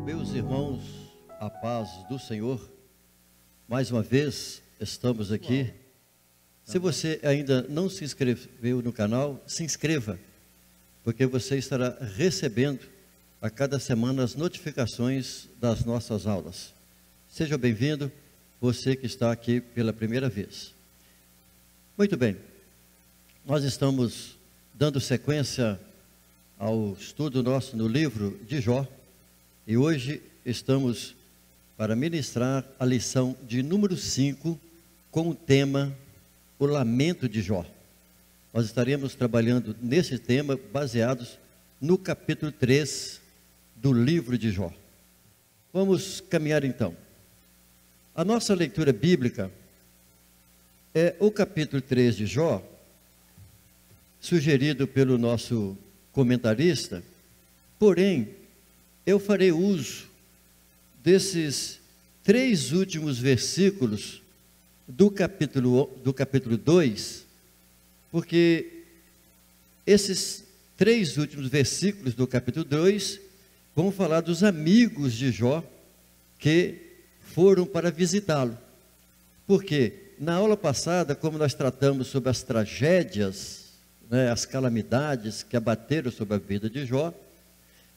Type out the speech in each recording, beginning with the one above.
Meus irmãos, a paz do Senhor, mais uma vez estamos aqui. Se você ainda não se inscreveu no canal, se inscreva, porque você estará recebendo a cada semana as notificações das nossas aulas. Seja bem-vindo, você que está aqui pela primeira vez. Muito bem, nós estamos dando sequência ao estudo nosso no livro de Jó, e hoje estamos para ministrar a lição de número 5, com o tema O Lamento de Jó. Nós estaremos trabalhando nesse tema baseados no capítulo 3 do livro de Jó. Vamos caminhar então. A nossa leitura bíblica é o capítulo 3 de Jó, sugerido pelo nosso comentarista, porém, eu farei uso desses 3 últimos versículos do capítulo 2, porque esses 3 últimos versículos do capítulo 2 vão falar dos amigos de Jó que foram para visitá-lo. Porque na aula passada, como nós tratamos sobre as tragédias, as calamidades que abateram sobre a vida de Jó,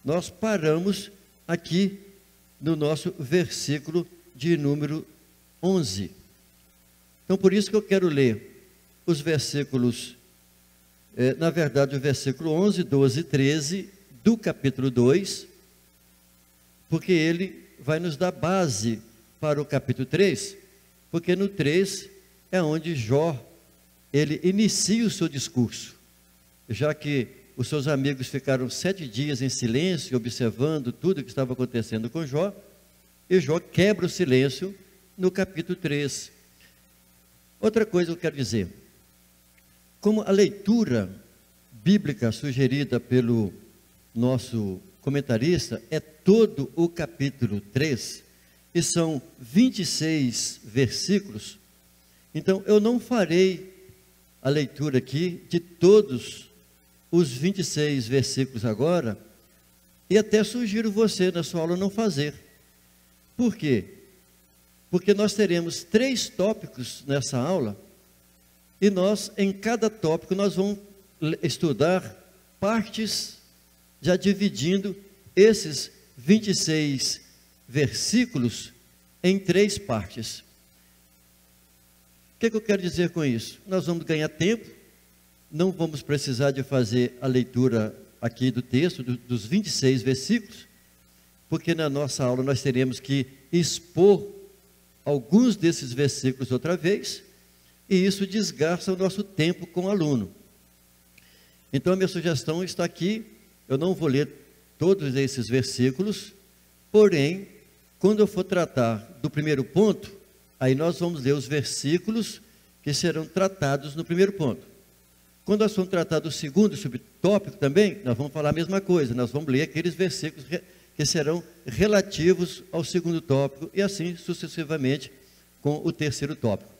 nós paramos aqui no nosso versículo de número 11. Então, por isso que eu quero ler os versículos, na verdade, o versículo 11, 12 e 13 do capítulo 2, porque ele vai nos dar base para o capítulo 3, porque no 3 é onde Jó, ele inicia o seu discurso, já que os seus amigos ficaram 7 dias em silêncio, observando tudo o que estava acontecendo com Jó, e Jó quebra o silêncio no capítulo 3. Outra coisa que eu quero dizer, como a leitura bíblica sugerida pelo nosso comentarista é todo o capítulo 3, e são 26 versículos, então eu não farei a leitura aqui de todos os 26 versículos agora, e até sugiro você na sua aula não fazer. Por quê? Porque nós teremos 3 tópicos nessa aula, e nós, em cada tópico, nós vamos estudar partes, já dividindo esses 26 versículos em 3 partes. O que eu quero dizer com isso? Nós vamos ganhar tempo, não vamos precisar de fazer a leitura aqui do texto, dos 26 versículos, porque na nossa aula nós teremos que expor alguns desses versículos outra vez, e isso desgasta o nosso tempo com o aluno. Então a minha sugestão está aqui, eu não vou ler todos esses versículos, porém, quando eu for tratar do primeiro ponto, aí nós vamos ler os versículos que serão tratados no primeiro ponto. Quando nós vamos tratar do segundo subtópico também, nós vamos falar a mesma coisa, nós vamos ler aqueles versículos que serão relativos ao segundo tópico, e assim sucessivamente com o terceiro tópico.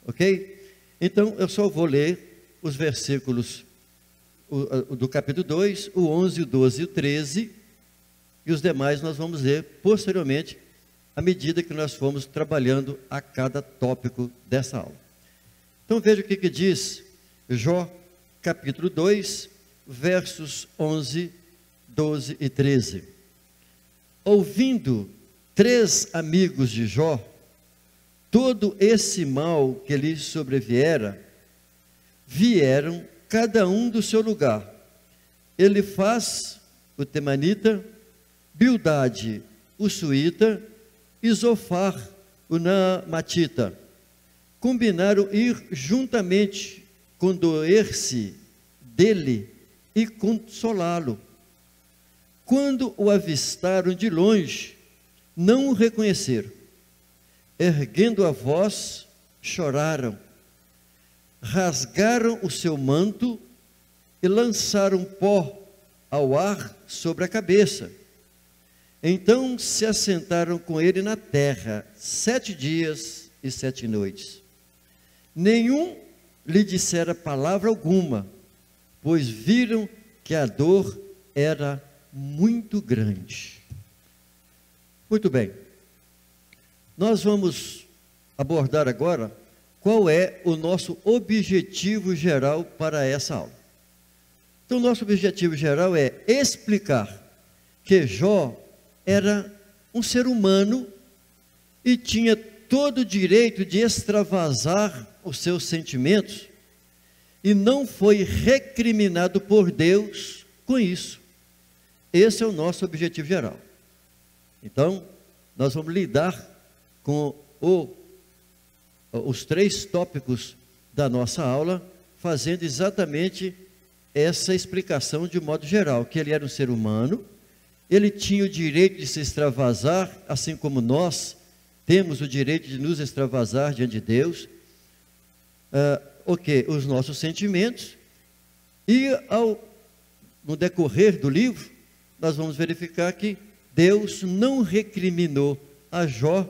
Ok? Então, eu só vou ler os versículos do capítulo 2, o 11, o 12 e o 13, e os demais nós vamos ler posteriormente, à medida que nós formos trabalhando a cada tópico dessa aula. Então, veja o que diz Jó, capítulo 2, versos 11, 12 e 13. Ouvindo 3 amigos de Jó todo esse mal que lhe sobreviera, vieram cada um do seu lugar. Elifaz, o temanita, Bildade, o suíta, e Zofar, o naamatita, combinaram ir juntamente, condoer-se dele e consolá-lo. Quando o avistaram de longe, não o reconheceram. Erguendo a voz, choraram, rasgaram o seu manto e lançaram pó ao ar sobre a cabeça. Então se assentaram com ele na terra 7 dias e 7 noites. Nenhum lhe dissera palavra alguma, pois viram que a dor era muito grande. Muito bem. Nós vamos abordar agora qual é o nosso objetivo geral para essa aula. Então, nosso objetivo geral é explicar que Jó era um ser humano e tinha todo o direito de extravasar os seus sentimentos e não foi recriminado por Deus com isso. Esse é o nosso objetivo geral. Então, nós vamos lidar com os 3 tópicos da nossa aula, fazendo exatamente essa explicação de modo geral, que ele era um ser humano, ele tinha o direito de se extravasar, assim como nós temos o direito de nos extravasar diante de Deus, os nossos sentimentos, e no decorrer do livro, nós vamos verificar que Deus não recriminou a Jó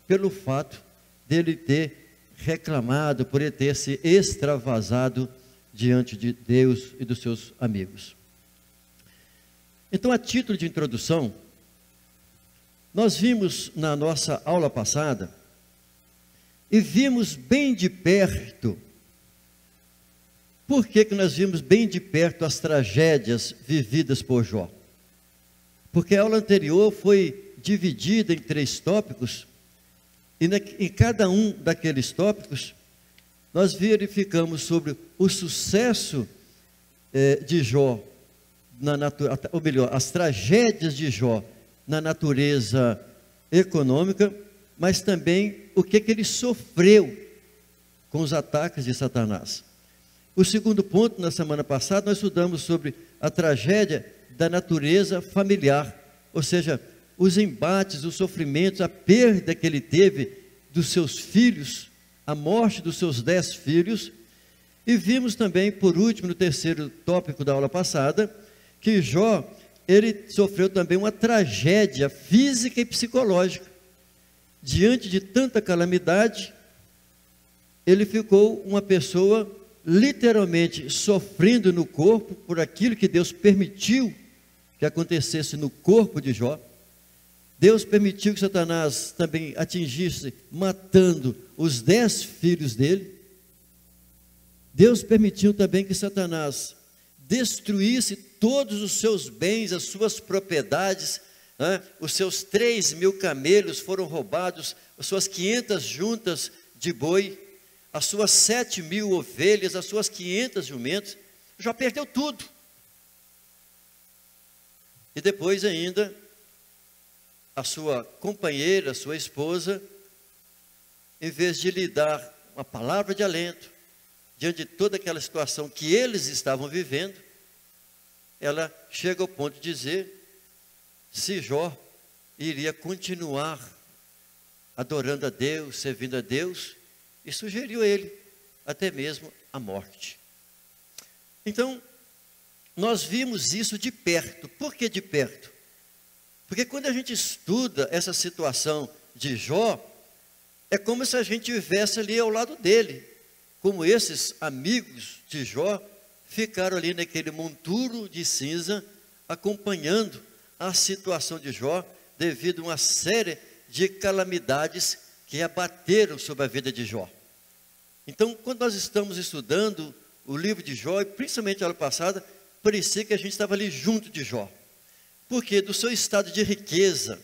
pelo fato dele ter reclamado, por ele ter se extravasado diante de Deus e dos seus amigos. Então, a título de introdução, nós vimos na nossa aula passada, e vimos bem de perto. Por que nós vimos bem de perto as tragédias vividas por Jó? Porque a aula anterior foi dividida em 3 tópicos, e em cada um daqueles tópicos, nós verificamos sobre o sucesso de Jó, ou melhor, as tragédias de Jó na natureza econômica, mas também o que ele sofreu com os ataques de Satanás. O segundo ponto, na semana passada, nós estudamos sobre a tragédia da natureza familiar, ou seja, os embates, os sofrimentos, a perda que ele teve dos seus filhos, a morte dos seus 10 filhos, e vimos também, por último, no terceiro tópico da aula passada, que Jó, ele sofreu também uma tragédia física e psicológica. Diante de tanta calamidade, ele ficou uma pessoa literalmente sofrendo no corpo por aquilo que Deus permitiu que acontecesse no corpo de Jó. Deus permitiu que Satanás também atingisse, matando os 10 filhos dele. Deus permitiu também que Satanás destruísse todos os seus bens, as suas propriedades, os seus 3.000 camelos foram roubados, as suas 500 juntas de boi, as suas 7.000 ovelhas, as suas 500 jumentos, já perdeu tudo. E depois ainda, a sua companheira, a sua esposa, em vez de lhe dar uma palavra de alento, diante de toda aquela situação que eles estavam vivendo, ela chega ao ponto de dizer se Jó iria continuar adorando a Deus, servindo a Deus, e sugeriu a ele até mesmo a morte. Então, nós vimos isso de perto. Por que de perto? Porque quando a gente estuda essa situação de Jó, é como se a gente estivesse ali ao lado dele, como esses amigos de Jó ficaram ali naquele monturo de cinza, acompanhando a situação de Jó, devido a uma série de calamidades que abateram sobre a vida de Jó. Então, quando nós estamos estudando o livro de Jó, e principalmente a aula passada, parecia que a gente estava ali junto de Jó. Porque do seu estado de riqueza,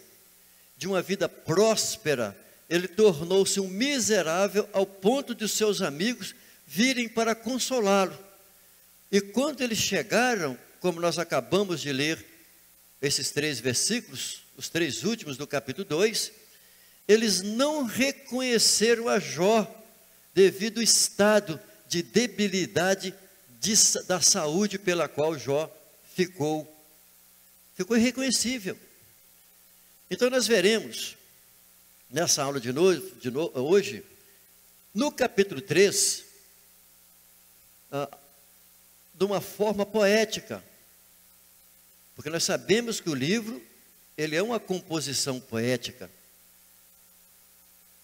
de uma vida próspera, ele tornou-se um miserável ao ponto de os seus amigos virem para consolá-lo. E quando eles chegaram, como nós acabamos de ler esses 3 versículos, os 3 últimos do capítulo 2, eles não reconheceram a Jó devido ao estado de debilidade da saúde pela qual Jó ficou irreconhecível. Então nós veremos nessa aula hoje, no capítulo 3, de uma forma poética, porque nós sabemos que o livro, ele é uma composição poética,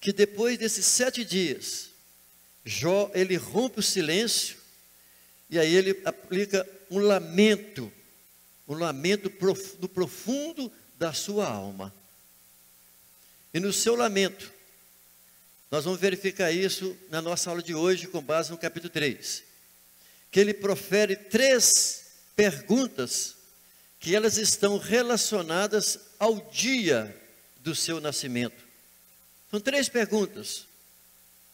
que depois desses 7 dias, Jó, ele rompe o silêncio, e aí ele aplica um lamento no profundo da sua alma. e no seu lamento. Nós vamos verificar isso na nossa aula de hoje, com base no capítulo 3. Que ele profere 3 perguntas, que elas estão relacionadas ao dia do seu nascimento. São 3 perguntas.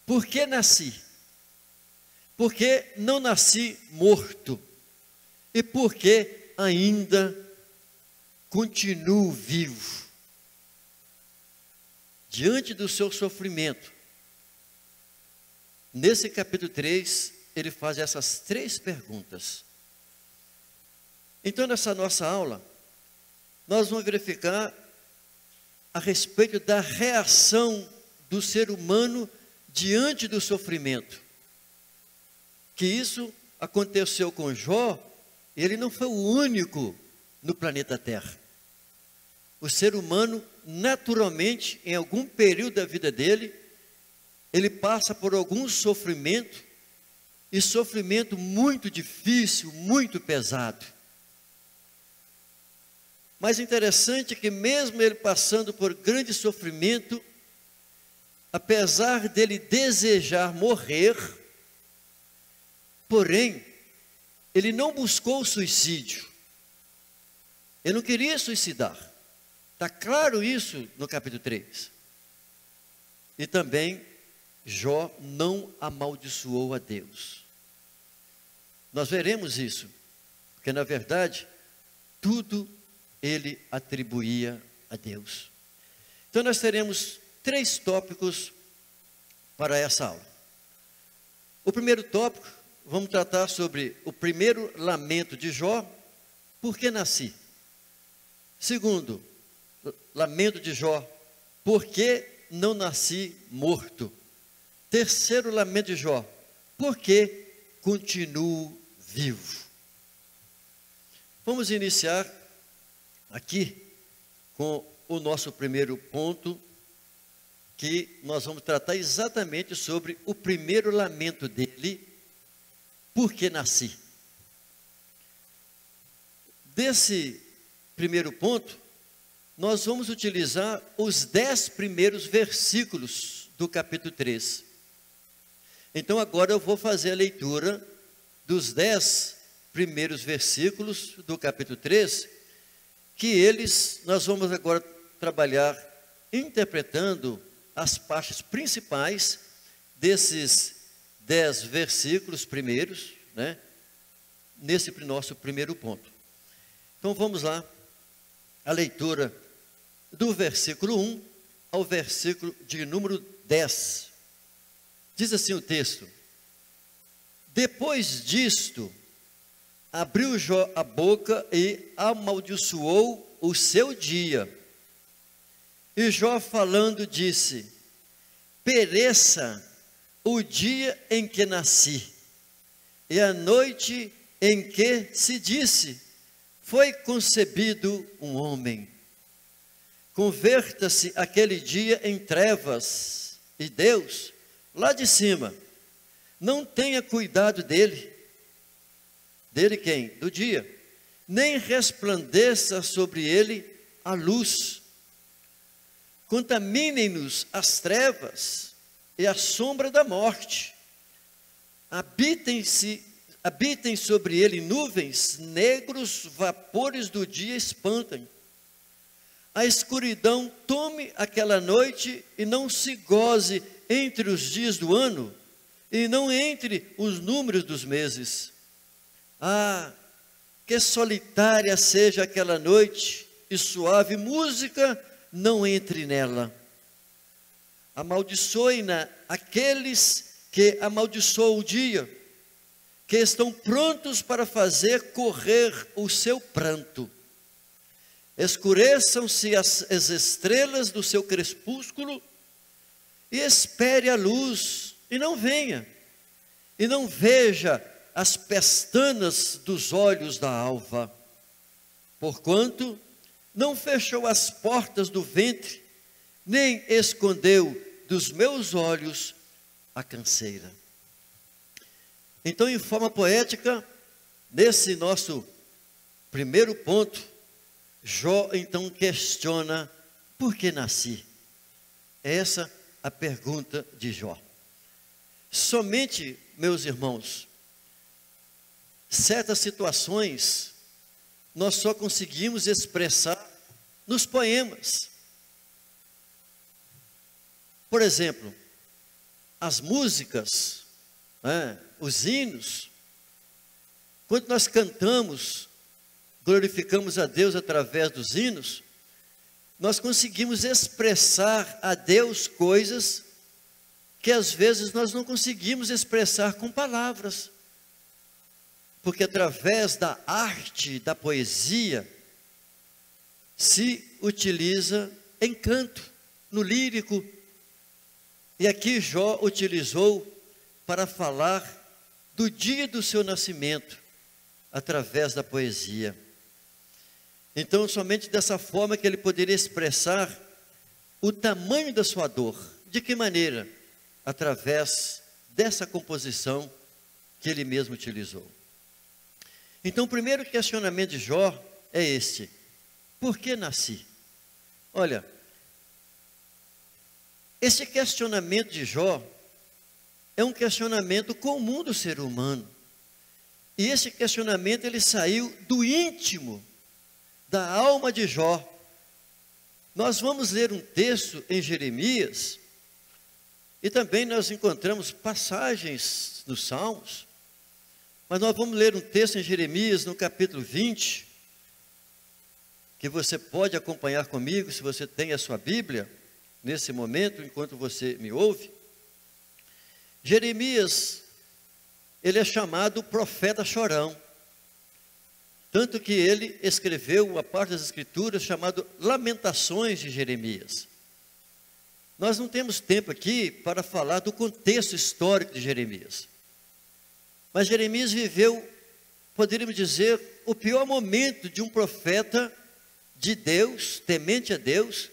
Por que nasci? Por que não nasci morto? E por que ainda continuo vivo? Diante do seu sofrimento, nesse capítulo 3, ele faz essas 3 perguntas. Então, nessa nossa aula, nós vamos verificar a respeito da reação do ser humano diante do sofrimento. Que isso aconteceu com Jó, ele não foi o único no planeta Terra. O ser humano, naturalmente, em algum período da vida dele, ele passa por algum sofrimento, e sofrimento muito difícil, muito pesado. Mas interessante que mesmo ele passando por grande sofrimento, apesar dele desejar morrer, porém, ele não buscou o suicídio. Ele não queria suicidar. Está claro isso no capítulo 3. E também, Jó não amaldiçoou a Deus. Nós veremos isso, porque na verdade, tudo ele atribuía a Deus. Então nós teremos 3 tópicos para essa aula. O primeiro tópico, vamos tratar sobre o primeiro lamento de Jó, por que nasci? Segundo, lamento de Jó, por que não nasci morto? Terceiro lamento de Jó, por que continuo vivo? Vamos iniciar aqui com o nosso primeiro ponto, que nós vamos tratar exatamente sobre o primeiro lamento dele, por que nasci? Desse primeiro ponto, nós vamos utilizar os 10 primeiros versículos do capítulo 3. Então agora eu vou fazer a leitura dos 10 primeiros versículos do capítulo 3, que nós vamos agora trabalhar interpretando as partes principais desses 10 versículos primeiros, né, nesse nosso primeiro ponto. Então vamos lá, a leitura do versículo 1 ao versículo de número 10. Diz assim o texto: depois disto, abriu Jó a boca e amaldiçoou o seu dia. E Jó falando disse: pereça o dia em que nasci, e a noite em que se disse, foi concebido um homem. Converta-se aquele dia em trevas, e Deus, lá de cima, não tenha cuidado dele. Dele quem? Do dia. Nem resplandeça sobre ele a luz. Contaminem-nos as trevas e a sombra da morte. Habitem sobre ele nuvens, negros vapores do dia espantem. A escuridão tome aquela noite e não se goze entre os dias do ano, e não entre os números dos meses. Ah, que solitária seja aquela noite, e suave música não entre nela. Amaldiçoem-na aqueles que amaldiçoam o dia, que estão prontos para fazer correr o seu pranto. Escureçam-se as estrelas do seu crepúsculo, e espere a luz, e não venha, e não veja as pestanas dos olhos da alva, porquanto não fechou as portas do ventre, nem escondeu dos meus olhos a canseira. Então, em forma poética, nesse nosso primeiro ponto, Jó então questiona: por que nasci? É essa a pergunta de Jó. Somente, meus irmãos, certas situações nós só conseguimos expressar nos poemas. Por exemplo, as músicas, os hinos, quando nós cantamos, glorificamos a Deus através dos hinos, nós conseguimos expressar a Deus coisas que às vezes nós não conseguimos expressar com palavras. Porque através da arte, da poesia, se utiliza encanto, no lírico. E aqui Jó utilizou para falar do dia do seu nascimento, através da poesia. Então, somente dessa forma que ele poderia expressar o tamanho da sua dor. De que maneira? Através dessa composição que ele mesmo utilizou. Então, o primeiro questionamento de Jó é este: por que nasci? Olha, esse questionamento de Jó é um questionamento comum do ser humano. E esse questionamento ele saiu do íntimo da alma de Jó. Nós vamos ler um texto em Jeremias, e também nós encontramos passagens nos Salmos, mas nós vamos ler um texto em Jeremias, no capítulo 20, que você pode acompanhar comigo, se você tem a sua Bíblia, nesse momento, enquanto você me ouve. Jeremias, ele é chamado profeta chorão, tanto que ele escreveu uma parte das Escrituras chamado Lamentações de Jeremias. Nós não temos tempo aqui para falar do contexto histórico de Jeremias, mas Jeremias viveu, poderíamos dizer, o pior momento de um profeta de Deus, temente a Deus,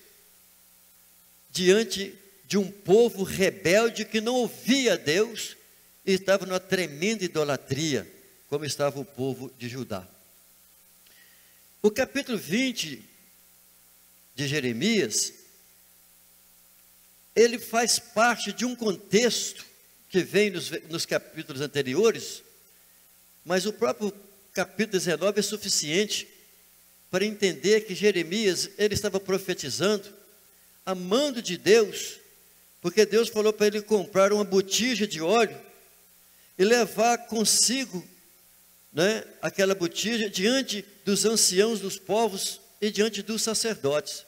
diante de um povo rebelde que não ouvia Deus e estava numa tremenda idolatria, como estava o povo de Judá. O capítulo 20 de Jeremias, ele faz parte de um contexto que vem nos capítulos anteriores, mas o próprio capítulo 19 é suficiente para entender que Jeremias, ele estava profetizando, amando de Deus, porque Deus falou para ele comprar uma botija de óleo e levar consigo, aquela botija diante dos anciãos dos povos e diante dos sacerdotes.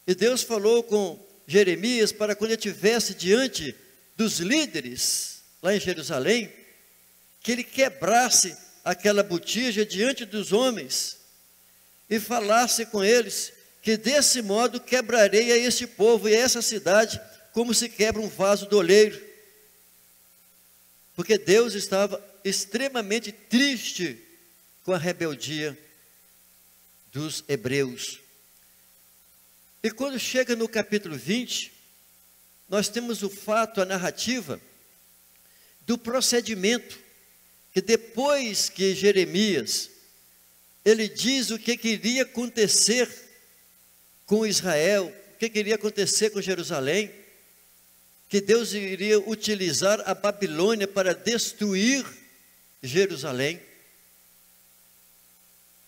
E Deus falou com Jeremias para quando ele estivesse diante dos líderes lá em Jerusalém, que ele quebrasse aquela botija diante dos homens e falasse com eles que desse modo quebrarei a este povo e a essa cidade como se quebra um vaso do oleiro. Porque Deus estava extremamente triste com a rebeldia dos hebreus. E quando chega no capítulo 20, nós temos o fato, a narrativa do procedimento, que depois que Jeremias, ele diz o que iria acontecer com Israel, o que iria acontecer com Jerusalém, que Deus iria utilizar a Babilônia para destruir Jerusalém.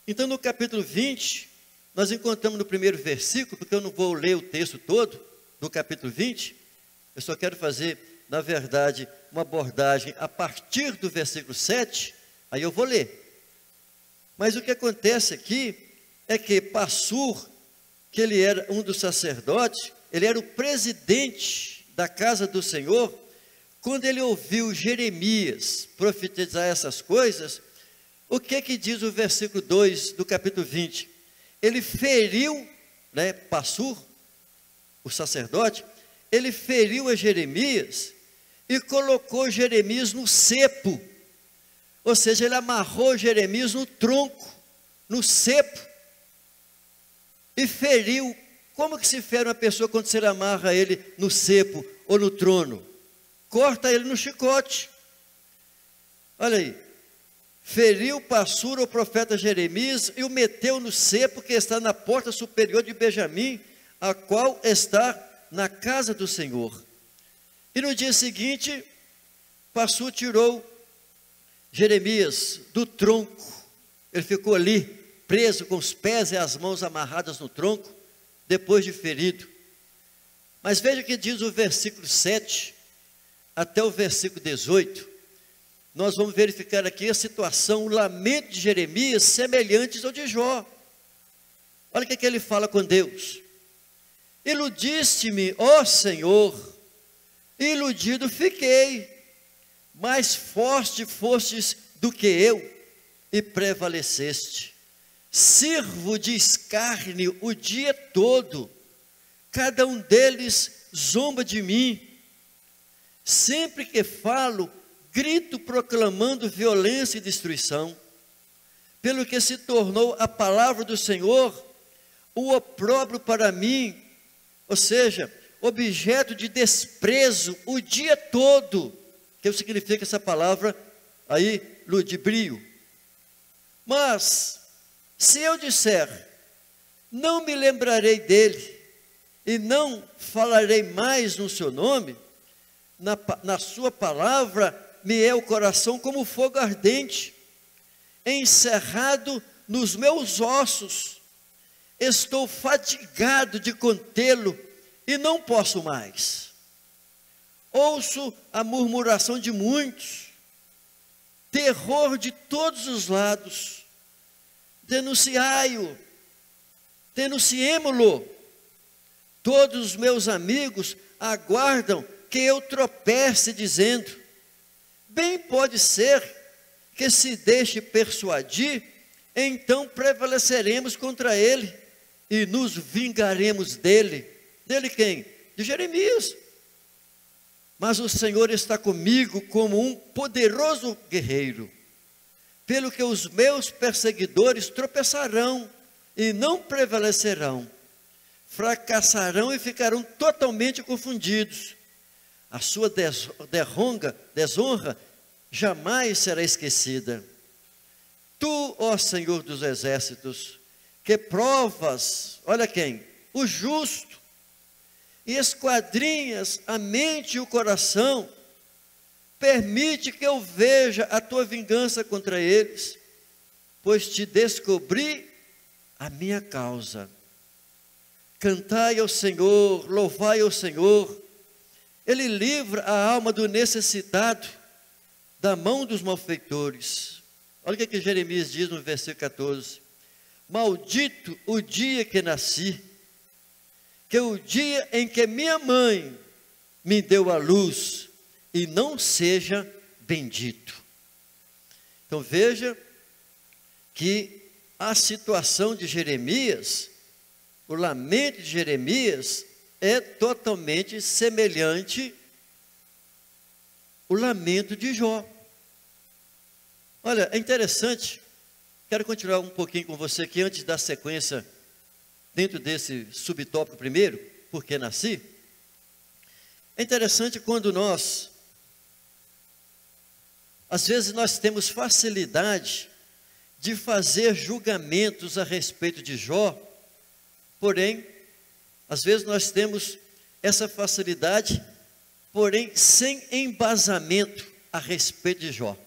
Então, no capítulo 20, nós encontramos no primeiro versículo, porque eu não vou ler o texto todo do capítulo 20, eu só quero fazer, na verdade, uma abordagem a partir do versículo 7, aí eu vou ler. Mas o que acontece aqui é que Passur, que ele era um dos sacerdotes, ele era o presidente da casa do Senhor. Quando ele ouviu Jeremias profetizar essas coisas, o que diz o versículo 2 do capítulo 20? Ele feriu, Passur, o sacerdote, ele feriu a Jeremias e colocou Jeremias no cepo, ou seja, ele amarrou Jeremias no tronco, no cepo, e feriu. Como que se fere uma pessoa quando você amarra ele no cepo ou no trono? Corta ele no chicote. Olha aí, feriu Passur, o profeta Jeremias, e o meteu no cepo que está na porta superior de Benjamim, a qual está na casa do Senhor. E no dia seguinte, Passu tirou Jeremias do tronco. Ele ficou ali, preso com os pés e as mãos amarradas no tronco, depois de ferido. Mas veja que diz o versículo 7 até o versículo 18. Nós vamos verificar aqui a situação, o lamento de Jeremias, semelhantes ao de Jó. Olha o que ele fala com Deus. Iludiste-me, ó Senhor, iludido fiquei, mais forte fostes do que eu, e prevaleceste. Sirvo de escárnio o dia todo, cada um deles zomba de mim. Sempre que falo, grito proclamando violência e destruição. Pelo que se tornou a palavra do Senhor o opróbrio para mim, ou seja, objeto de desprezo o dia todo. Que significa essa palavra aí, ludibrio. Mas, se eu disser, não me lembrarei dele, e não falarei mais no seu nome, na sua palavra me é o coração como fogo ardente, encerrado nos meus ossos, estou fatigado de contê-lo, e não posso mais. Ouço a murmuração de muitos, terror de todos os lados. Denunciai-o, denunciemo-lo. Todos os meus amigos aguardam que eu tropece, dizendo: bem pode ser que se deixe persuadir, então prevaleceremos contra ele e nos vingaremos dele. Dele quem? De Jeremias. Mas o Senhor está comigo como um poderoso guerreiro, pelo que os meus perseguidores tropeçarão e não prevalecerão, fracassarão e ficarão totalmente confundidos. A sua desonra jamais será esquecida. Tu, ó Senhor dos exércitos, que provas, olha quem? O justo, e esquadrinhas a mente e o coração, permite que eu veja a tua vingança contra eles, pois te descobri a minha causa. Cantai ao Senhor, louvai ao Senhor, Ele livra a alma do necessitado da mão dos malfeitores. Olha o que Jeremias diz no versículo 14: maldito o dia que nasci, que o dia em que minha mãe me deu a luz, e não seja bendito. Então veja que a situação de Jeremias, o lamento de Jeremias, é totalmente semelhante ao lamento de Jó. Olha, é interessante, quero continuar um pouquinho com você aqui, antes da sequência, dentro desse subtópico primeiro, porque nasci. É interessante quando às vezes nós temos facilidade de fazer julgamentos a respeito de Jó, porém, às vezes nós temos essa facilidade, porém sem embasamento a respeito de Jó.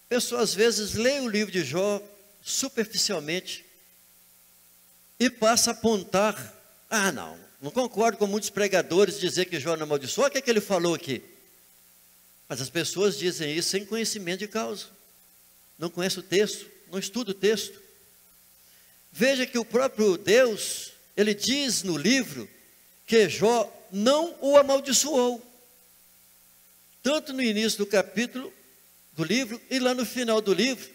A pessoa às vezes lê o livro de Jó superficialmente e passa a apontar: ah, não concordo com muitos pregadores dizer que Jó não amaldiçoou, o que é que ele falou aqui? Mas as pessoas dizem isso sem conhecimento de causa, não conhece o texto, não estuda o texto. Veja que o próprio Deus, ele diz no livro que Jó não o amaldiçoou, tanto no início do capítulo do livro e lá no final do livro.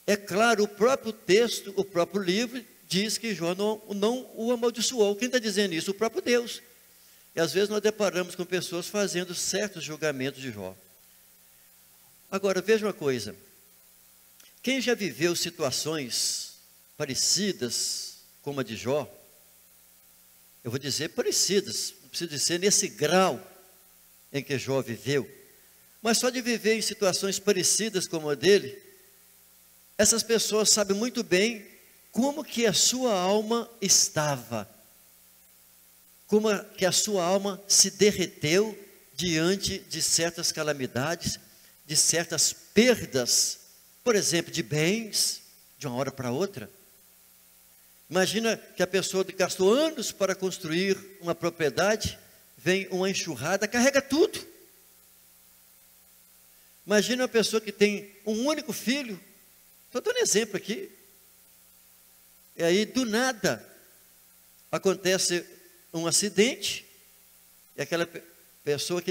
É claro, o próprio texto, o próprio livro diz que Jó não o amaldiçoou. Quem está dizendo isso? O próprio Deus. E às vezes nós deparamos com pessoas fazendo certos julgamentos de Jó. Agora, veja uma coisa. Quem já viveu situações parecidas como a de Jó, eu vou dizer parecidas, não precisa ser nesse grau em que Jó viveu, mas só de viver em situações parecidas como a dele, essas pessoas sabem muito bem como que a sua alma estava. que a sua alma se derreteu diante de certas calamidades, de certas perdas, por exemplo, de bens, de uma hora para outra. Imagina que a pessoa gastou anos para construir uma propriedade, vem uma enxurrada, carrega tudo. Imagina uma pessoa que tem um único filho, estou dando exemplo aqui, e aí do nada acontece um acidente, e aquela pessoa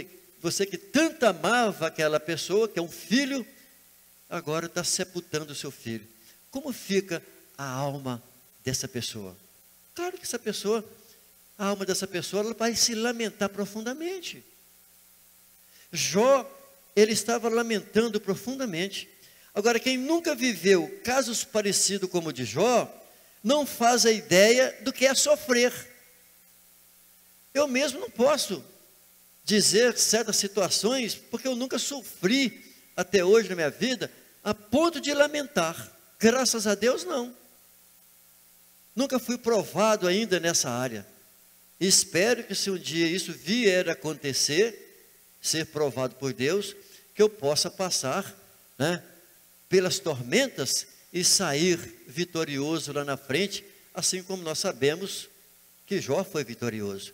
você que tanto amava aquela pessoa, que é um filho, agora está sepultando o seu filho. Como fica a alma dessa pessoa? Claro que a alma dessa pessoa, ela vai se lamentar profundamente. Jó, ele estava lamentando profundamente. Agora, quem nunca viveu casos parecidos como o de Jó, não faz a ideia do que é sofrer. Eu mesmo não posso dizer certas situações, porque eu nunca sofri até hoje na minha vida, a ponto de lamentar. Graças a Deus, não. Nunca fui provado ainda nessa área. Espero que se um dia isso vier a acontecer, ser provado por Deus, que eu possa passar, né, pelas tormentas e sair vitorioso lá na frente, assim como nós sabemos que Jó foi vitorioso.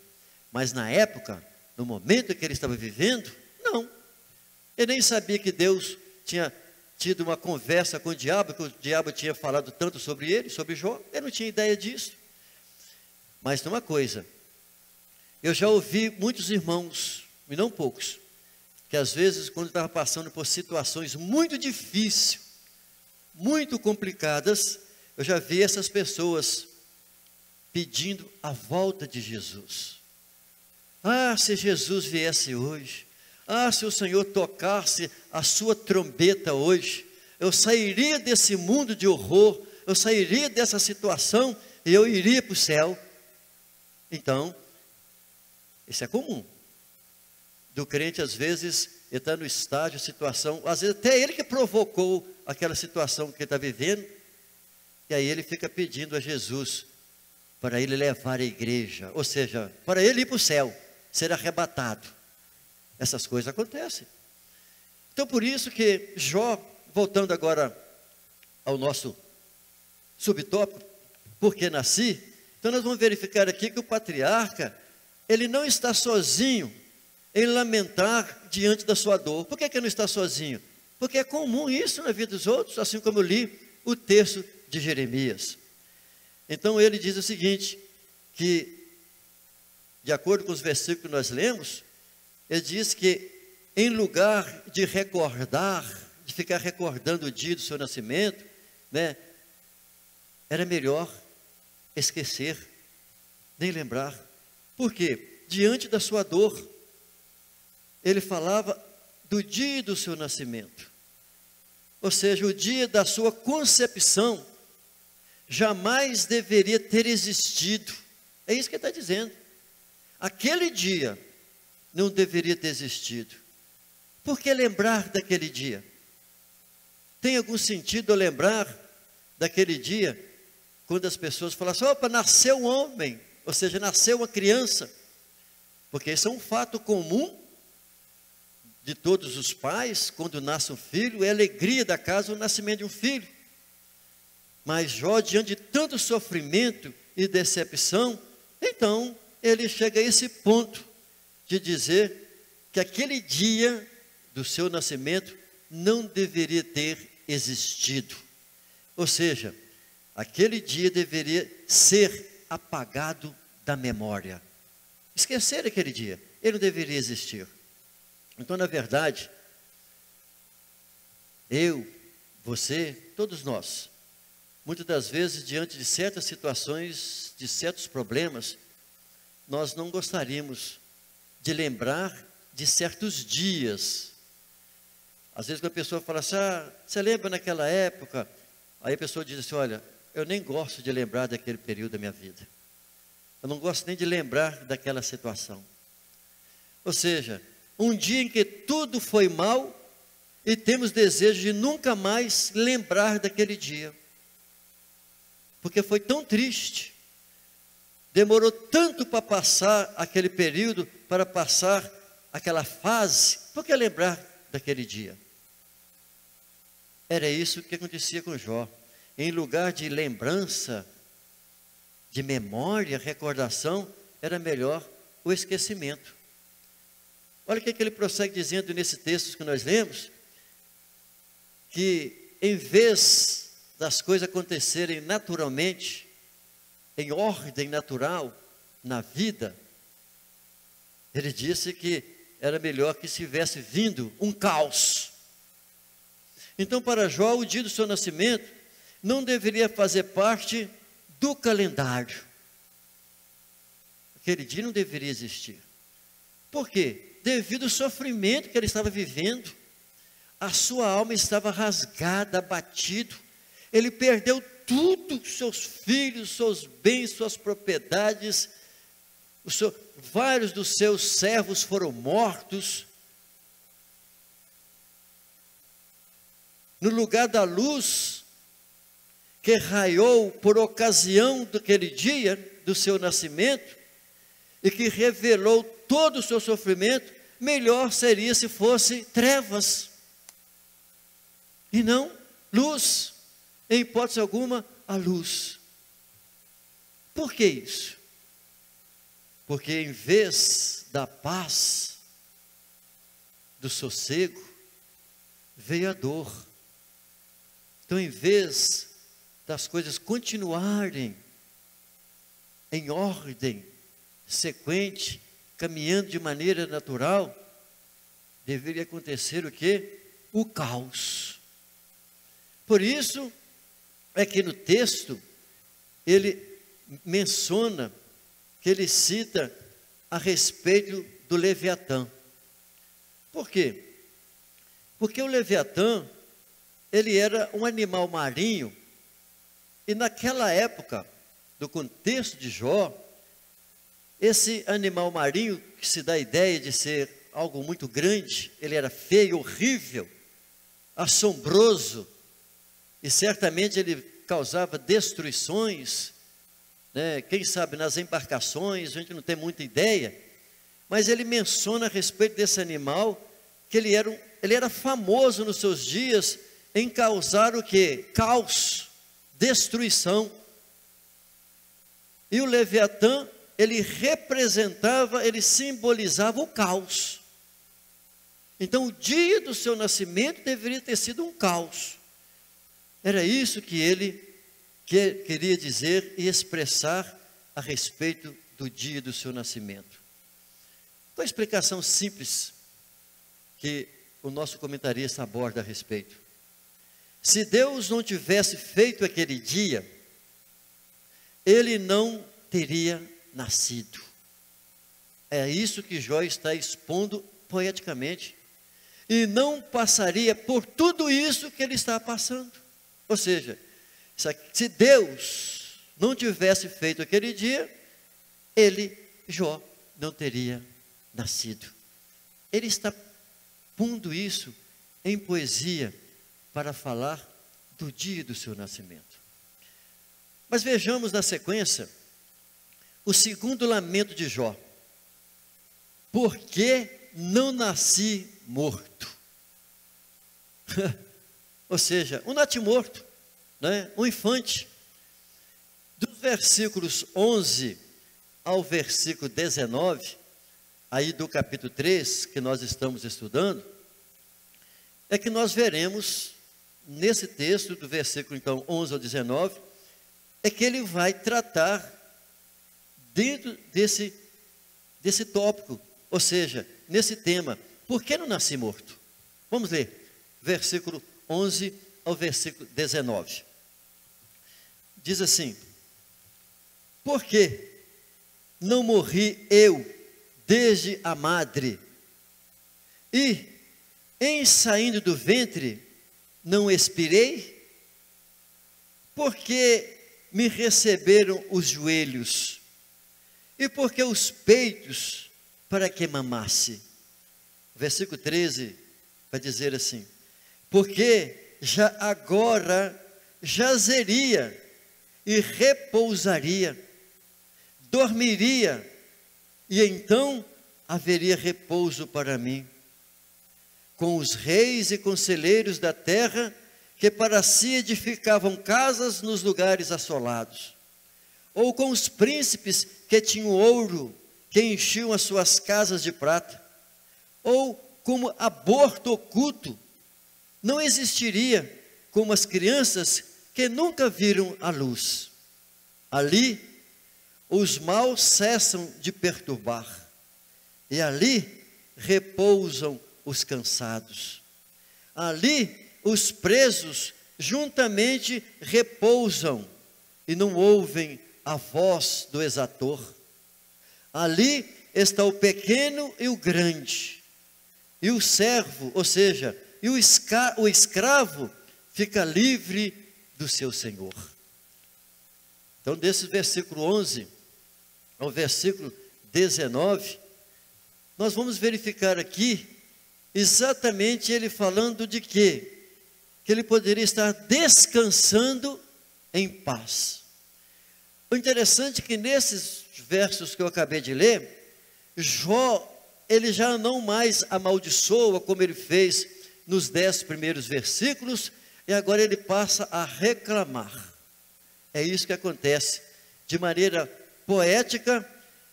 Mas na época, no momento em que ele estava vivendo, não. Ele nem sabia que Deus tinha tido uma conversa com o diabo, que o diabo tinha falado tanto sobre ele, sobre Jó. Ele não tinha ideia disso. Mas tem uma coisa, eu já ouvi muitos irmãos, e não poucos, que às vezes quando estava passando por situações muito difíceis, muito complicadas, eu já vi essas pessoas pedindo a volta de Jesus. Ah, se Jesus viesse hoje, ah, se o Senhor tocasse a sua trombeta hoje, eu sairia desse mundo de horror, eu sairia dessa situação e eu iria para o céu. Então, isso é comum. Do crente, às vezes, ele está no estágio, situação, às vezes até ele que provocou aquela situação que ele está vivendo, e aí ele fica pedindo a Jesus para ele levar a igreja, ou seja, para ele ir para o céu, ser arrebatado. Essas coisas acontecem. Então, por isso que Jó, voltando agora ao nosso subtópico, por que nasci? Então, nós vamos verificar aqui que o patriarca, ele não está sozinho em lamentar diante da sua dor. Por que ele não está sozinho? Porque é comum isso na vida dos outros, assim como eu li o texto de Jeremias. Então ele diz o seguinte, que de acordo com os versículos que nós lemos, ele diz que em lugar de recordar, de ficar recordando o dia do seu nascimento, né, era melhor esquecer, nem lembrar. Por quê? Diante da sua dor, ele falava do dia do seu nascimento. Ou seja, o dia da sua concepção jamais deveria ter existido. É isso que ele está dizendo. Aquele dia não deveria ter existido. Por que lembrar daquele dia? Tem algum sentido eu lembrar daquele dia, quando as pessoas falam assim, opa, nasceu um homem, ou seja, nasceu uma criança, porque isso é um fato comum de todos os pais, quando nasce um filho, é alegria da casa o nascimento de um filho. Mas Jó, diante de tanto sofrimento e decepção, então ele chega a esse ponto de dizer que aquele dia do seu nascimento não deveria ter existido. Ou seja, aquele dia deveria ser apagado da memória. Esquecer aquele dia, ele não deveria existir. Então, na verdade, eu, você, todos nós, muitas das vezes, diante de certas situações, de certos problemas, nós não gostaríamos de lembrar de certos dias. Às vezes, quando a pessoa fala assim, ah, você lembra naquela época? Aí a pessoa diz assim, olha, eu nem gosto de lembrar daquele período da minha vida. Eu não gosto nem de lembrar daquela situação. Ou seja, um dia em que tudo foi mal e temos desejo de nunca mais lembrar daquele dia. Porque foi tão triste. demorou tanto para passar aquele período, para passar aquela fase, por que lembrar daquele dia? Era isso que acontecia com Jó. Em lugar de lembrança, de memória, recordação, era melhor o esquecimento. Olha o que ele prossegue dizendo nesse texto que nós lemos, que em vez das coisas acontecerem naturalmente, em ordem natural, na vida, ele disse que era melhor que se tivesse vindo um caos. Então, para Jó, o dia do seu nascimento não deveria fazer parte do calendário. Aquele dia não deveria existir. Por quê? Devido ao sofrimento que ele estava vivendo, a sua alma estava rasgada, abatido. Ele perdeu tudo, seus filhos, seus bens, suas propriedades. Vários dos seus servos foram mortos. No lugar da luz que raiou por ocasião daquele dia do seu nascimento e que revelou todo o seu sofrimento, melhor seria se fosse trevas e não luz, em hipótese alguma, a luz. Por que isso? Porque em vez da paz, do sossego, veio a dor. Então, em vez das coisas continuarem em ordem sequente, caminhando de maneira natural, deveria acontecer o quê? O caos. Por isso é que no texto ele menciona, que ele cita a respeito do Leviatã. Por quê? Porque o Leviatã, ele era um animal marinho, e naquela época, do contexto de Jó, esse animal marinho, que se dá a ideia de ser algo muito grande, ele era feio, horrível, assombroso, e certamente ele causava destruições, né? Quem sabe nas embarcações, a gente não tem muita ideia, mas ele menciona a respeito desse animal, que ele era famoso nos seus dias, em causar o quê? Caos, destruição. E o Leviatã, ele representava, ele simbolizava o caos. Então o dia do seu nascimento deveria ter sido um caos. Era isso que ele queria dizer e expressar a respeito do dia do seu nascimento. Então a explicação simples que o nosso comentarista aborda a respeito. Se Deus não tivesse feito aquele dia, ele não teria nascido. É isso que Jó está expondo poeticamente. E não passaria por tudo isso que ele está passando. Ou seja, se Deus não tivesse feito aquele dia, Jó, não teria nascido. Ele está pondo isso em poesia para falar do dia do seu nascimento. Mas vejamos na sequência o segundo lamento de Jó. Por que não nasci morto? Ou seja, um natimorto, né? Um infante. Dos versículos 11 ao versículo 19, aí do capítulo 3, que nós estamos estudando, é que nós veremos, nesse texto, do versículo então 11 ao 19, é que ele vai tratar dentro desse tópico, ou seja, nesse tema, por que não nasci morto? Vamos ler, versículo 11 ao versículo 19. Diz assim: por que não morri eu desde a madre, e em saindo do ventre não expirei? Porque me receberam os joelhos, e porque os peitos, para que mamasse? Versículo 13 vai dizer assim: porque já agora jazeria e repousaria, dormiria, e então haveria repouso para mim, com os reis e conselheiros da terra, que para si edificavam casas nos lugares assolados, ou com os príncipes que tinham ouro, que enchiam as suas casas de prata, ou como aborto oculto, não existiria como as crianças que nunca viram a luz. Ali, os maus cessam de perturbar, e ali repousam os cansados. Ali, os presos juntamente repousam, e não ouvem a voz do exator. Ali está o pequeno e o grande, e o servo, ou seja, e o escravo fica livre do seu senhor. Então, desse versículo 11 ao versículo 19, nós vamos verificar aqui exatamente ele falando de quê? Que ele poderia estar descansando em paz. O interessante é que nesses versos que eu acabei de ler, Jó, ele já não mais amaldiçoa como ele fez nos 10 primeiros versículos, e agora ele passa a reclamar. É isso que acontece. De maneira poética,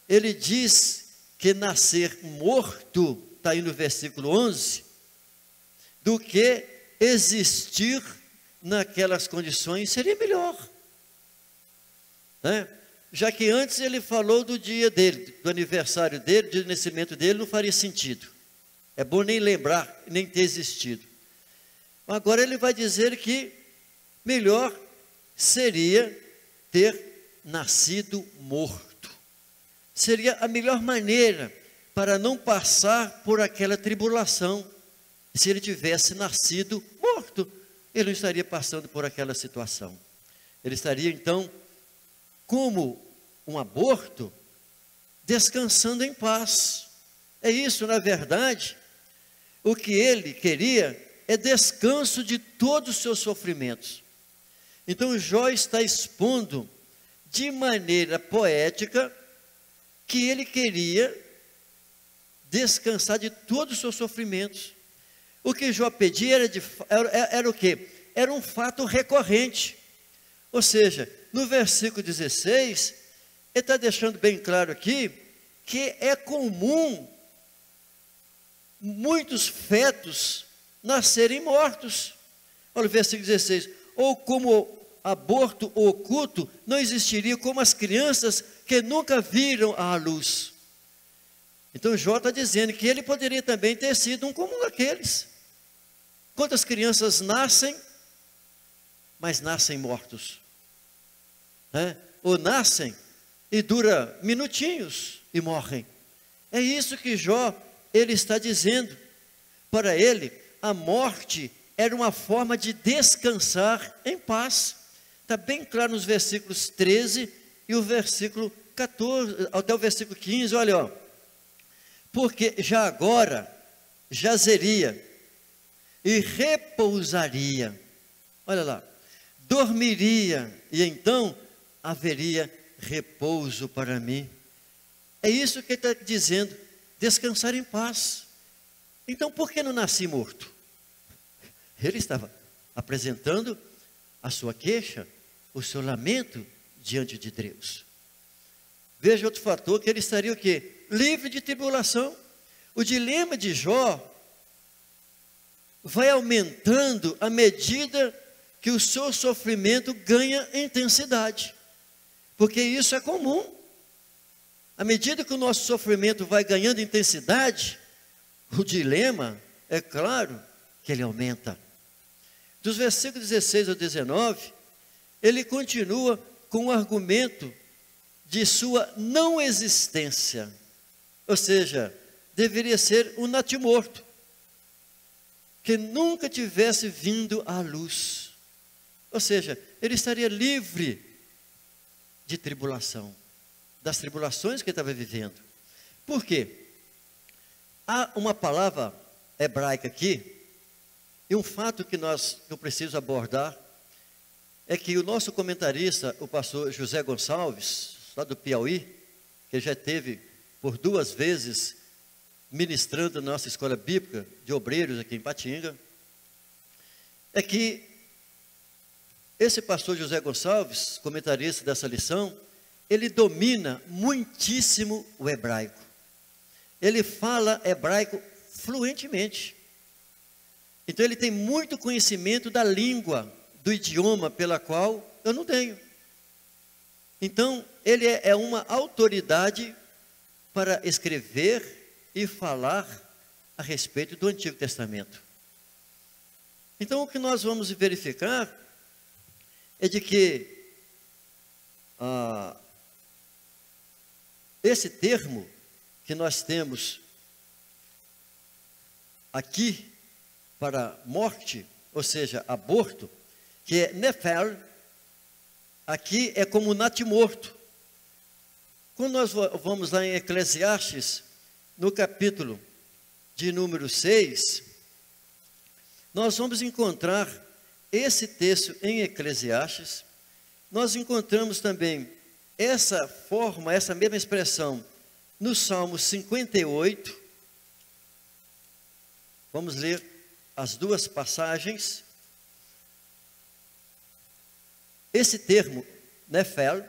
ele diz que nascer morto, está aí no versículo 11, do que existir naquelas condições seria melhor, né? Já que antes ele falou do dia dele, do aniversário dele, do nascimento dele, não faria sentido. É bom nem lembrar, nem ter existido. Agora ele vai dizer que melhor seria ter nascido morto. Seria a melhor maneira para não passar por aquela tribulação. Se ele tivesse nascido morto, ele não estaria passando por aquela situação. Ele estaria então, como um aborto, descansando em paz. É isso, na verdade, o que ele queria é descanso de todos os seus sofrimentos. Então Jó está expondo de maneira poética que ele queria descansar de todos os seus sofrimentos. O que Jó pedia era o quê? Era um fato recorrente. Ou seja, no versículo 16, ele está deixando bem claro aqui que é comum muitos fetos nascerem mortos. Olha o versículo 16. Ou como aborto oculto, não existiria como as crianças que nunca viram a luz. Então Jó está dizendo que ele poderia também ter sido um comum daqueles. Quantas crianças nascem, mas nascem mortos? Ou nascem e dura minutinhos e morrem. É isso que Jó, ele está dizendo. Para ele, a morte era uma forma de descansar em paz. Está bem claro nos versículos 13 e o versículo 14, até o versículo 15, olha, ó. Porque já agora jazeria e repousaria, olha lá, dormiria e então haveria repouso para mim. É isso que ele está dizendo, descansar em paz. Então por que não nasci morto? Ele estava apresentando a sua queixa, o seu lamento diante de Deus. Veja outro fator, que ele estaria o quê? Livre de tribulação. O dilema de Jó vai aumentando à medida que o seu sofrimento ganha intensidade. Porque isso é comum. À medida que o nosso sofrimento vai ganhando intensidade, o dilema, é claro, que ele aumenta. Dos versículos 16 ao 19, ele continua com o argumento de sua não existência. Ou seja, deveria ser um natimorto, que nunca tivesse vindo à luz. Ou seja, ele estaria livre de tribulação, das tribulações que ele estava vivendo. Por quê? Há uma palavra hebraica aqui, e um fato que eu preciso abordar, é que o nosso comentarista, o pastor José Gonçalves, lá do Piauí, ele já teve por 2 vezes ministrando na nossa escola bíblica de obreiros aqui em Patinga, é que esse pastor José Gonçalves, comentarista dessa lição, ele domina muitíssimo o hebraico. Ele fala hebraico fluentemente. Então ele tem muito conhecimento da língua, do idioma pela qual eu não tenho. Então ele é uma autoridade para escrever e falar a respeito do Antigo Testamento. Então o que nós vamos verificar é de que esse termo que nós temos aqui para morte, ou seja, aborto, que é nefel, aqui é como natimorto. Quando nós vamos lá em Eclesiastes, no capítulo de número 6, nós vamos encontrar esse texto em Eclesiastes. Nós encontramos também essa forma, essa mesma expressão no Salmo 58. Vamos ler as 2 passagens. Esse termo, nefel,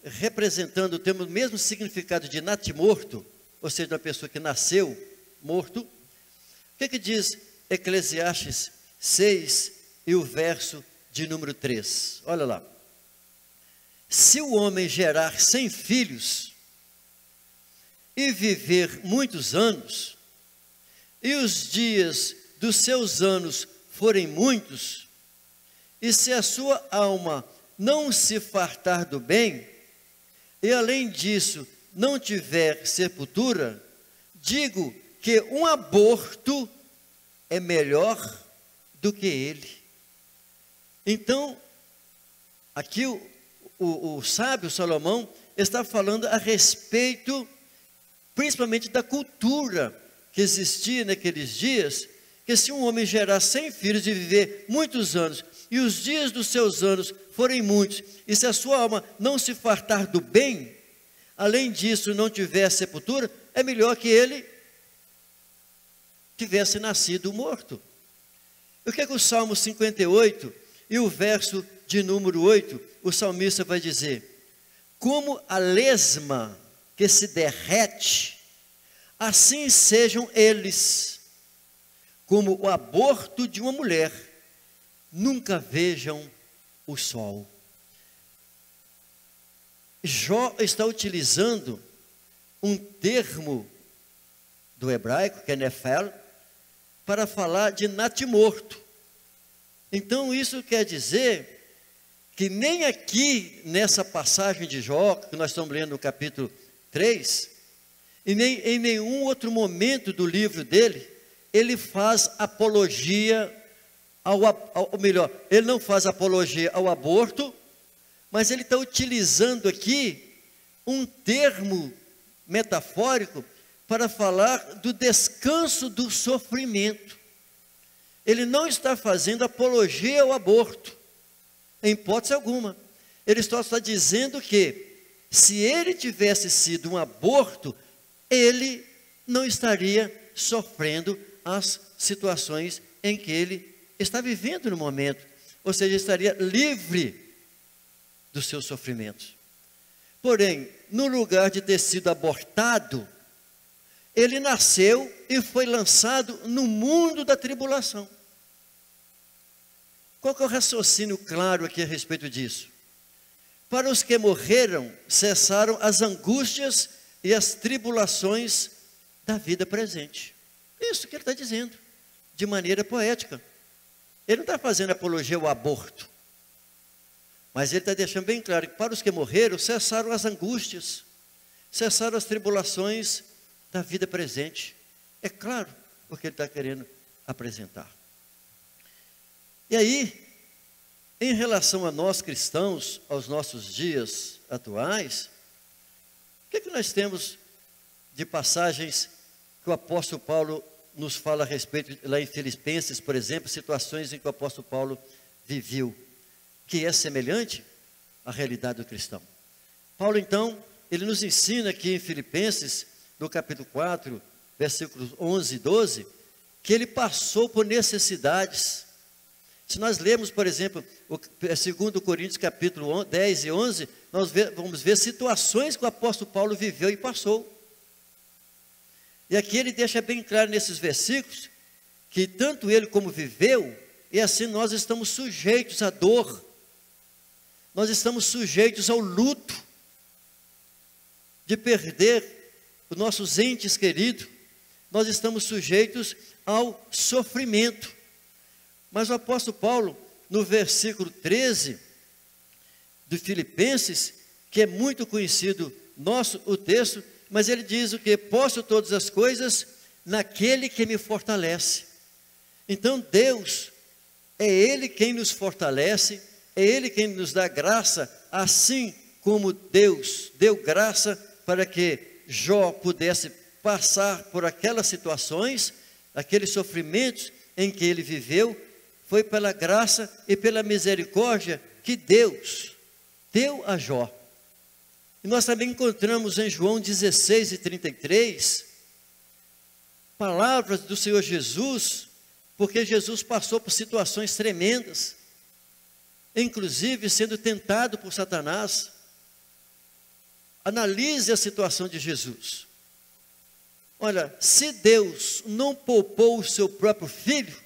representando o termo, o mesmo significado de natimorto, ou seja, uma pessoa que nasceu morto. O que diz Eclesiastes 6 e o verso de número 3? Olha lá. Se o homem gerar 100 filhos e viver muitos anos, e os dias dos seus anos forem muitos, e se a sua alma não se fartar do bem, e além disso não tiver sepultura, digo que um aborto é melhor do que ele. Então, aqui o sábio Salomão está falando a respeito, principalmente da cultura que existia naqueles dias, que se um homem gerar 100 filhos e viver muitos anos, e os dias dos seus anos forem muitos, e se a sua alma não se fartar do bem, além disso não tiver sepultura, é melhor que ele tivesse nascido morto. O que é que o Salmo 58 e o verso de número 8, o salmista vai dizer? Como a lesma que se derrete, assim sejam eles, como o aborto de uma mulher, nunca vejam o sol. Jó está utilizando um termo do hebraico, que é nefel, para falar de natimorto. Então isso quer dizer que nem aqui nessa passagem de Jó, que nós estamos lendo no capítulo 3, e nem em nenhum outro momento do livro dele, ele faz apologia ou melhor, ele não faz apologia ao aborto, mas ele está utilizando aqui um termo metafórico para falar do descanso do sofrimento. Ele não está fazendo apologia ao aborto, em hipótese alguma. Ele só está dizendo que, se ele tivesse sido um aborto, ele não estaria sofrendo as situações em que ele está vivendo no momento, ou seja, estaria livre dos seus sofrimentos. Porém, no lugar de ter sido abortado, ele nasceu e foi lançado no mundo da tribulação. Qual que é o raciocínio claro aqui a respeito disso? Para os que morreram, cessaram as angústias e as tribulações da vida presente. Isso que ele está dizendo, de maneira poética. Ele não está fazendo apologia ao aborto, mas ele está deixando bem claro que para os que morreram, cessaram as angústias, cessaram as tribulações da vida presente. É claro o que ele está querendo apresentar. E aí, em relação a nós cristãos, aos nossos dias atuais, o que nós temos de passagens que o apóstolo Paulo nos fala a respeito, lá em Filipenses, por exemplo, situações em que o apóstolo Paulo viveu, que é semelhante à realidade do cristão. Paulo, então, ele nos ensina aqui em Filipenses, no capítulo 4, versículos 11 e 12, que ele passou por necessidades. Se nós lermos, por exemplo, o 2 Coríntios capítulo 10 e 11, nós vamos ver situações que o apóstolo Paulo viveu e passou. E aqui ele deixa bem claro nesses versículos, que tanto ele como viveu, e assim nós estamos sujeitos à dor, nós estamos sujeitos ao luto, de perder os nossos entes queridos, nós estamos sujeitos ao sofrimento. Mas o apóstolo Paulo, no versículo 13 de Filipenses, que é muito conhecido o texto, mas ele diz o que? Posso todas as coisas naquele que me fortalece. Então Deus, é Ele quem nos fortalece, é Ele quem nos dá graça, assim como Deus deu graça para que Jó pudesse passar por aquelas situações, aqueles sofrimentos em que ele viveu, foi pela graça e pela misericórdia que Deus deu a Jó. E nós também encontramos em João 16 e 33, palavras do Senhor Jesus, porque Jesus passou por situações tremendas, inclusive sendo tentado por Satanás. Analise a situação de Jesus. Olha, se Deus não poupou o seu próprio filho,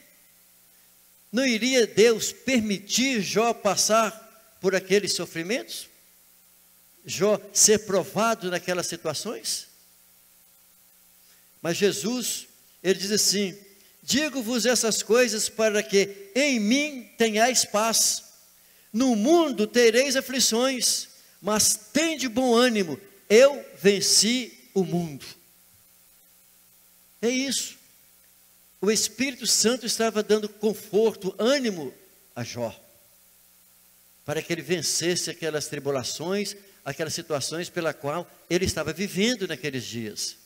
não iria Deus permitir Jó passar por aqueles sofrimentos? Jó ser provado naquelas situações? Mas Jesus, ele diz assim: digo-vos essas coisas para que em mim tenhais paz. No mundo tereis aflições, mas tende bom ânimo, eu venci o mundo. É isso. O Espírito Santo estava dando conforto, ânimo a Jó, para que ele vencesse aquelas tribulações, aquelas situações pela qual ele estava vivendo naqueles dias.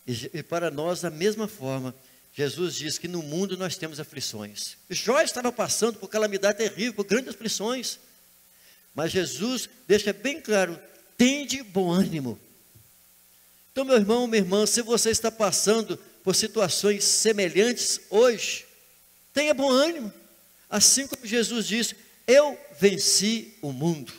E para nós, da mesma forma, Jesus diz que no mundo nós temos aflições. Jó estava passando por calamidade terrível, por grandes aflições. Mas Jesus deixa bem claro: tende bom ânimo. Então, meu irmão, minha irmã, se você está passando por situações semelhantes hoje, tenha bom ânimo. Assim como Jesus disse: eu venci o mundo.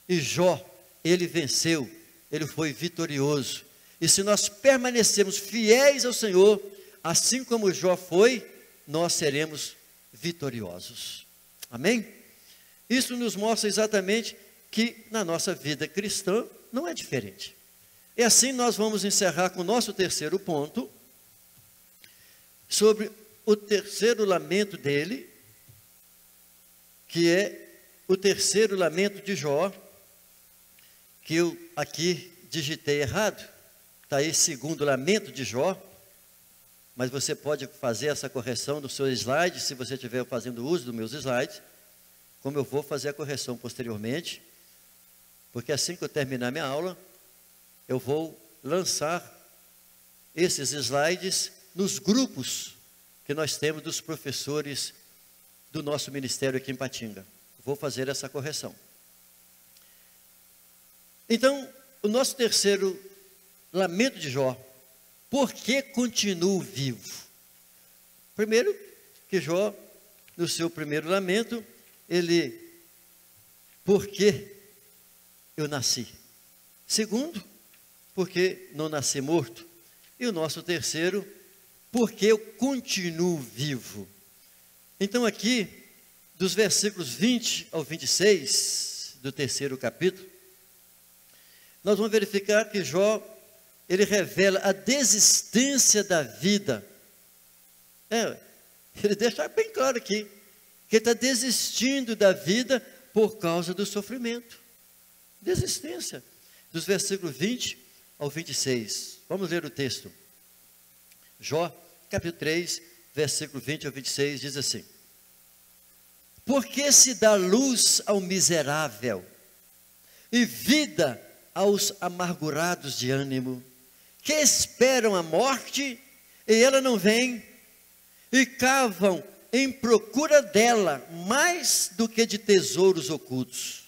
E Jó, ele venceu, ele foi vitorioso. E se nós permanecermos fiéis ao Senhor, assim como Jó foi, nós seremos vitoriosos. Amém? Isso nos mostra exatamente que na nossa vida cristã não é diferente. E assim nós vamos encerrar com o nosso terceiro ponto, sobre o terceiro lamento dele, que é o terceiro lamento de Jó, que eu aqui digitei errado. Está aí segundo lamento de Jó, mas você pode fazer essa correção no seu slide, se você estiver fazendo uso dos meus slides, como eu vou fazer a correção posteriormente, porque assim que eu terminar minha aula, eu vou lançar esses slides nos grupos que nós temos dos professores do nosso ministério aqui em Patinga. Vou fazer essa correção. Então, o nosso terceiro lamento de Jó: por que continuo vivo? Primeiro, que Jó, no seu primeiro lamento, ele: por que eu nasci? Segundo, porque não nasci morto. E o nosso terceiro: porque eu continuo vivo. Então aqui, dos versículos 20 ao 26, do terceiro capítulo, nós vamos verificar que Jó, ele revela a desistência da vida. Ele deixa bem claro aqui, que ele está desistindo da vida por causa do sofrimento. Desistência. Dos versículos 20 ao 26. Vamos ler o texto. Jó, capítulo 3, versículo 20 ao 26, diz assim: por que se dá luz ao miserável e vida aos amargurados de ânimo, que esperam a morte e ela não vem, e cavam em procura dela mais do que de tesouros ocultos?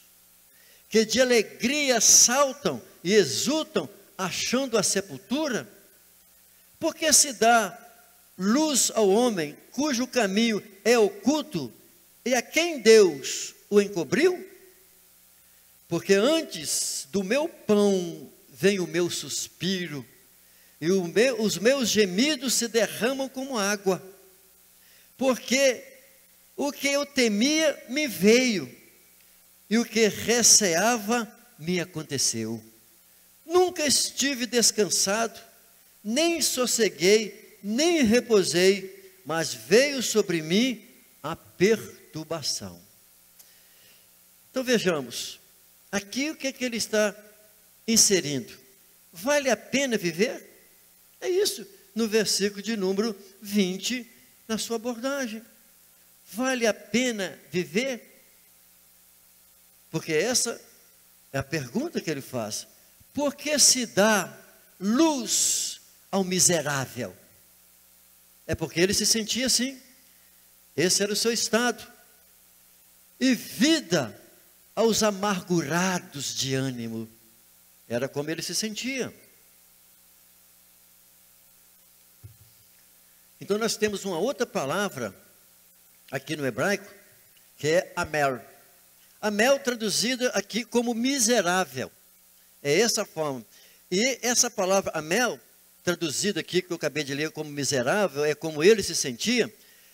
que de alegria saltam e exultam, achando a sepultura? Porque se dá luz ao homem, cujo caminho é oculto, e a quem Deus o encobriu? Porque antes do meu pão vem o meu suspiro, e os meus gemidos se derramam como água, porque o que eu temia me veio, e o que receava me aconteceu. Nunca estive descansado, nem sosseguei, nem repousei, mas veio sobre mim a perturbação. Então vejamos, aqui o que é que ele está inserindo? Vale a pena viver? É isso, no versículo de número 20, na sua abordagem. Vale a pena viver? Porque essa é a pergunta que ele faz. Por que se dá luz ao miserável? É porque ele se sentia assim. Esse era o seu estado. E vida aos amargurados de ânimo. Era como ele se sentia. Então nós temos uma outra palavra aqui no hebraico, que é amel. Amel traduzida aqui como miserável. É essa forma. E essa palavra amel, traduzida aqui, que eu acabei de ler como miserável, é como ele se sentia,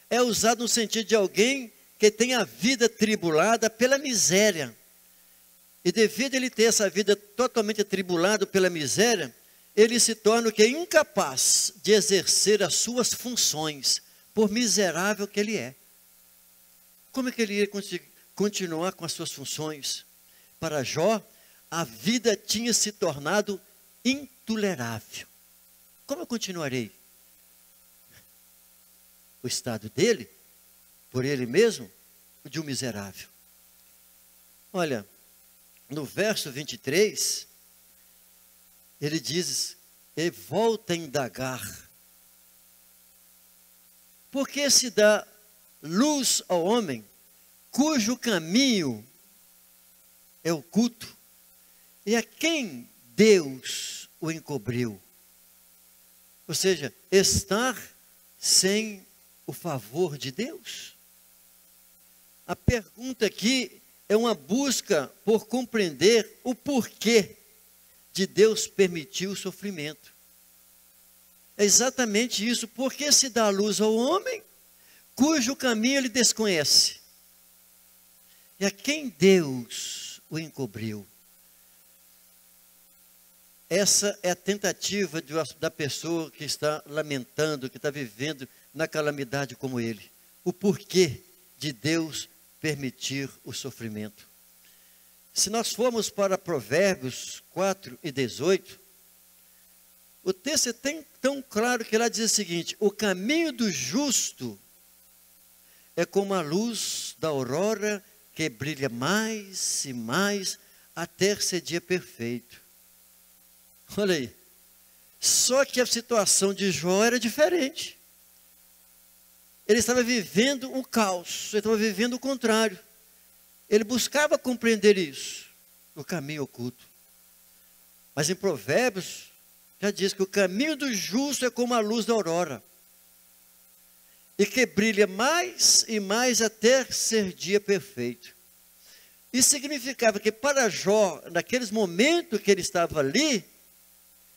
é usado no sentido de alguém que tem a vida tribulada pela miséria. E devido a ele ter essa vida totalmente atribulada pela miséria, ele se torna o que? Incapaz de exercer as suas funções, por miserável que ele é. Como é que ele ia continuar com as suas funções? Para Jó, a vida tinha se tornado intolerável. Como eu continuarei? O estado dele, por ele mesmo, o de um miserável. Olha, no verso 23, ele diz, e volta a indagar. Por que se dá luz ao homem, cujo caminho é oculto, e a quem Deus o encobriu? Ou seja, estar sem o favor de Deus. A pergunta aqui é uma busca por compreender o porquê de Deus permitir o sofrimento. É exatamente isso. Por que se dá luz ao homem, cujo caminho ele desconhece? E a quem Deus o encobriu? Essa é a tentativa da pessoa que está lamentando, que está vivendo na calamidade como ele. O porquê de Deus permitir o sofrimento. Se nós formos para Provérbios 4 e 18, o texto é tão claro que lá diz o seguinte: o caminho do justo é como a luz da aurora que brilha mais e mais até ser dia perfeito. Olha aí. Só que a situação de Jó era diferente. Ele estava vivendo um caos, ele estava vivendo o contrário. Ele buscava compreender isso, o caminho oculto. Mas em Provérbios, já diz que o caminho do justo é como a luz da aurora, e que brilha mais e mais até ser dia perfeito. Isso significava que para Jó, naqueles momentos que ele estava ali,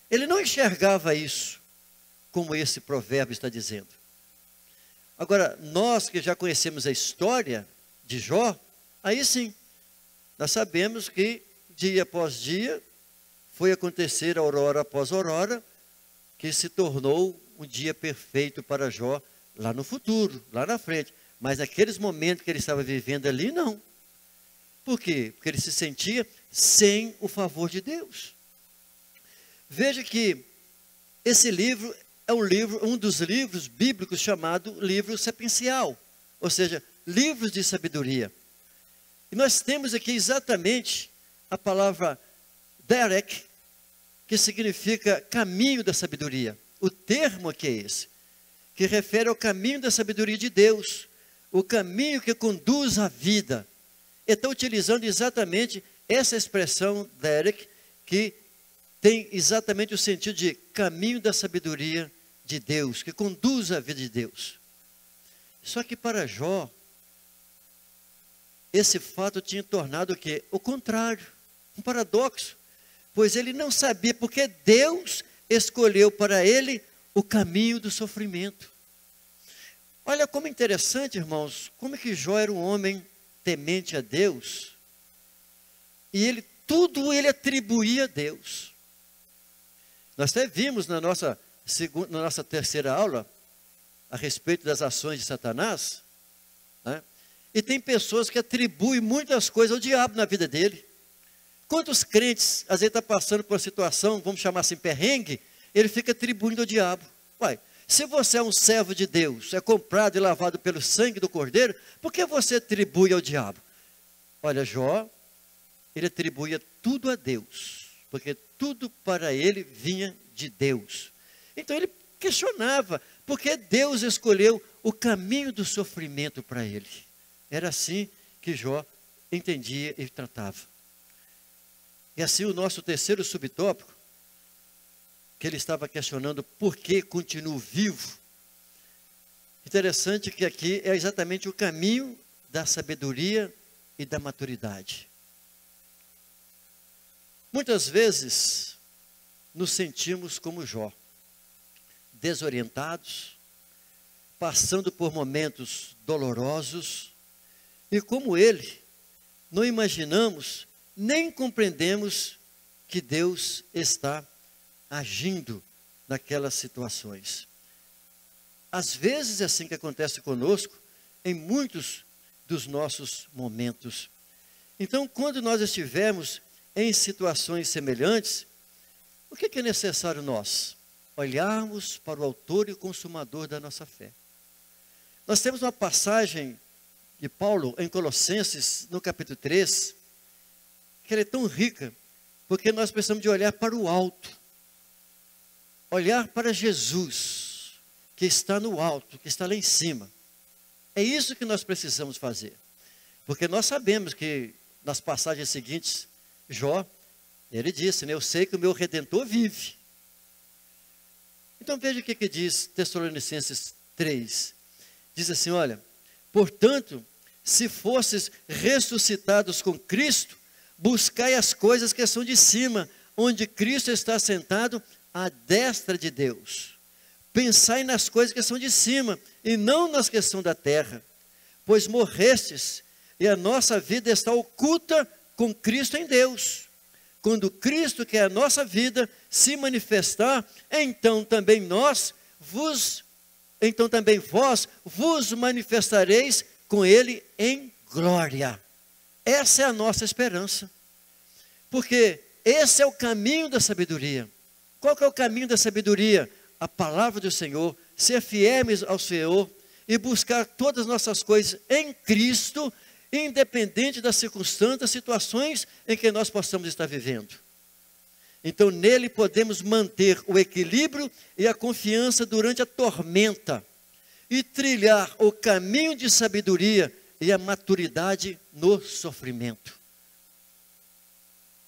ele não enxergava isso, como esse provérbio está dizendo. Agora, nós que já conhecemos a história de Jó, aí sim, nós sabemos que dia após dia foi acontecer aurora após aurora, que se tornou um dia perfeito para Jó lá no futuro, lá na frente. Mas naqueles momentos que ele estava vivendo ali, não. Por quê? Porque ele se sentia sem o favor de Deus. Veja que esse livro é um dos livros bíblicos chamado livro sapiencial, ou seja, livros de sabedoria. E nós temos aqui exatamente a palavra derek, que significa caminho da sabedoria. O termo aqui é esse, que refere ao caminho da sabedoria de Deus, o caminho que conduz à vida. Ele está utilizando exatamente essa expressão, Derek, que tem exatamente o sentido de caminho da sabedoria de Deus, que conduz a vida de Deus. Só que para Jó, esse fato tinha tornado o quê? O contrário, um paradoxo, pois ele não sabia porque Deus escolheu para ele o caminho do sofrimento. Olha como interessante, irmãos, como é que Jó era um homem temente a Deus, e tudo ele atribuía a Deus. Nós até vimos na nossa terceira aula, a respeito das ações de Satanás, né? E tem pessoas que atribuem muitas coisas ao diabo na vida dele. Quantos crentes, às vezes está passando por uma situação, vamos chamar assim, perrengue, ele fica atribuindo ao diabo. Uai, se você é um servo de Deus, é comprado e lavado pelo sangue do Cordeiro, por que você atribui ao diabo? Olha, Jó, ele atribuía tudo a Deus, porque tudo para ele vinha de Deus. Então ele questionava, por que Deus escolheu o caminho do sofrimento para ele? Era assim que Jó entendia e tratava. E assim o nosso terceiro subtópico, que ele estava questionando por que continuo vivo. Interessante que aqui é exatamente o caminho da sabedoria e da maturidade. Muitas vezes nos sentimos como Jó, desorientados, passando por momentos dolorosos, e como ele, não imaginamos, nem compreendemos que Deus está agindo naquelas situações. Às vezes é assim que acontece conosco, em muitos dos nossos momentos. Então, quando nós estivermos em situações semelhantes, o que é necessário nós? Olharmos para o autor e consumador da nossa fé. Nós temos uma passagem de Paulo em Colossenses, no capítulo 3, que ela é tão rica, porque nós precisamos de olhar para o alto. Olhar para Jesus, que está no alto, que está lá em cima. É isso que nós precisamos fazer. Porque nós sabemos que nas passagens seguintes, Jó, ele disse, né, eu sei que o meu Redentor vive. Então veja o que diz Tessalonicenses 3. Diz assim, olha, portanto, se fosses ressuscitados com Cristo, buscai as coisas que são de cima, onde Cristo está sentado à destra de Deus. Pensai nas coisas que são de cima, e não nas que são da terra. Pois morrestes, e a nossa vida está oculta com Cristo em Deus. Quando Cristo, que é a nossa vida, se manifestar, então também vós vos manifestareis com Ele em glória. Essa é a nossa esperança. Porque esse é o caminho da sabedoria. Qual que é o caminho da sabedoria? A palavra do Senhor, ser fiéis ao Senhor e buscar todas as nossas coisas em Cristo, independente das circunstâncias, das situações em que nós possamos estar vivendo. Então nele podemos manter o equilíbrio e a confiança durante a tormenta e trilhar o caminho de sabedoria e a maturidade no sofrimento.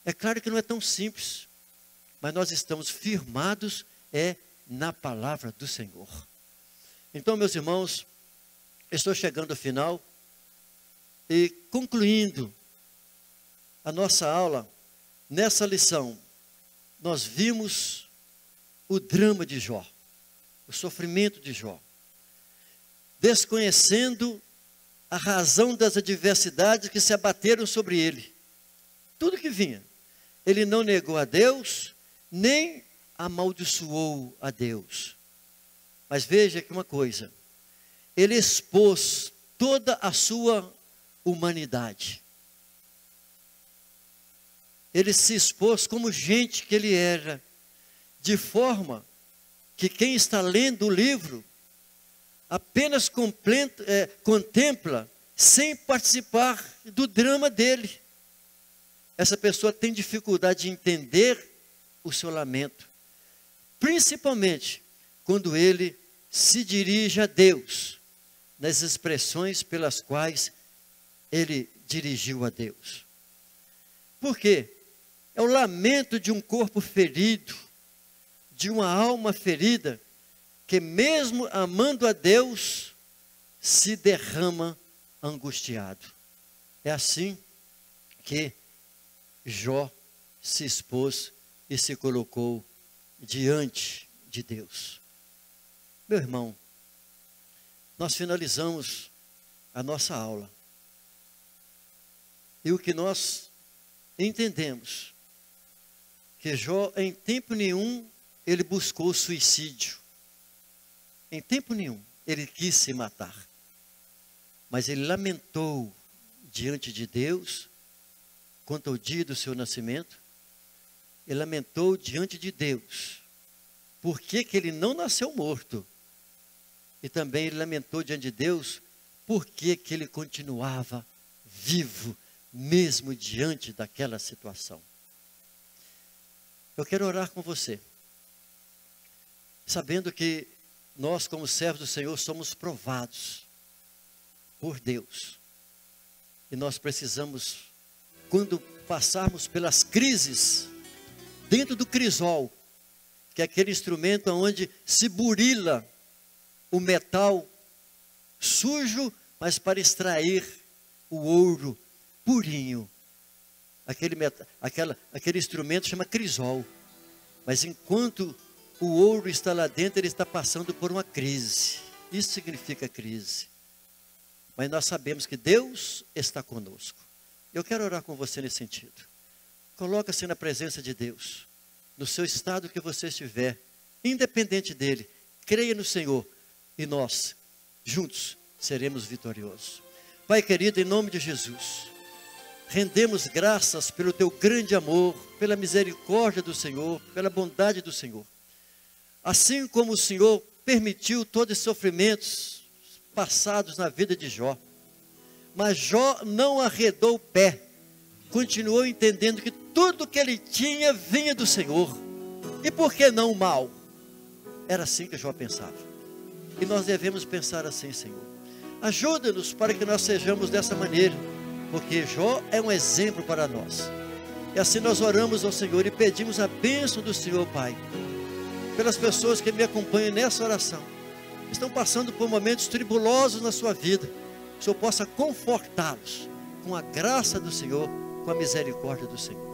É claro que não é tão simples, mas nós estamos firmados na palavra do Senhor. Então, meus irmãos, estou chegando ao final e concluindo a nossa aula. Nessa lição, nós vimos o drama de Jó, o sofrimento de Jó, desconhecendo a razão das adversidades que se abateram sobre ele. Tudo que vinha, ele não negou a Deus, nem amaldiçoou a Deus. Mas veja que uma coisa, ele expôs toda a sua humanidade. Ele se expôs como gente que ele era, de forma que quem está lendo o livro apenas contempla sem participar do drama dele. Essa pessoa tem dificuldade de entender o seu lamento, principalmente quando ele se dirige a Deus, nas expressões pelas quais ele dirigiu a Deus. Por quê? É o lamento de um corpo ferido, de uma alma ferida, que mesmo amando a Deus, se derrama angustiado. É assim que Jó se expôs e se colocou diante de Deus. Meu irmão, nós finalizamos a nossa aula. E o que nós entendemos, que Jó, em tempo nenhum, ele buscou suicídio. Em tempo nenhum, ele quis se matar. Mas ele lamentou diante de Deus, quanto ao dia do seu nascimento. Ele lamentou diante de Deus, por que ele não nasceu morto. E também ele lamentou diante de Deus, por que ele continuava vivo, mesmo diante daquela situação. Eu quero orar com você, sabendo que nós, como servos do Senhor, somos provados por Deus. E nós precisamos, quando passarmos pelas crises, dentro do crisol, que é aquele instrumento onde se burila o metal sujo, mas para extrair o ouro purinho. Aquele instrumento chama crisol. Mas enquanto o ouro está lá dentro, ele está passando por uma crise. Isso significa crise. Mas nós sabemos que Deus está conosco. Eu quero orar com você nesse sentido. Coloca-se na presença de Deus, no seu estado que você estiver, independente dele. Creia no Senhor e nós, juntos, seremos vitoriosos. Pai querido, em nome de Jesus, rendemos graças pelo teu grande amor, pela misericórdia do Senhor, pela bondade do Senhor. Assim como o Senhor permitiu todos os sofrimentos passados na vida de Jó, mas Jó não arredou o pé, continuou entendendo que tudo que ele tinha vinha do Senhor. E por que não o mal? Era assim que Jó pensava. E nós devemos pensar assim, Senhor. Ajuda-nos para que nós sejamos dessa maneira, porque Jó é um exemplo para nós. E assim nós oramos ao Senhor e pedimos a bênção do Senhor, Pai, pelas pessoas que me acompanham nessa oração, estão passando por momentos tribulosos na sua vida, que o Senhor possa confortá-los com a graça do Senhor, com a misericórdia do Senhor.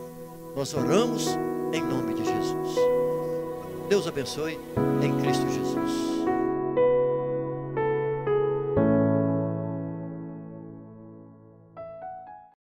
Nós oramos em nome de Jesus. Deus abençoe em Cristo Jesus.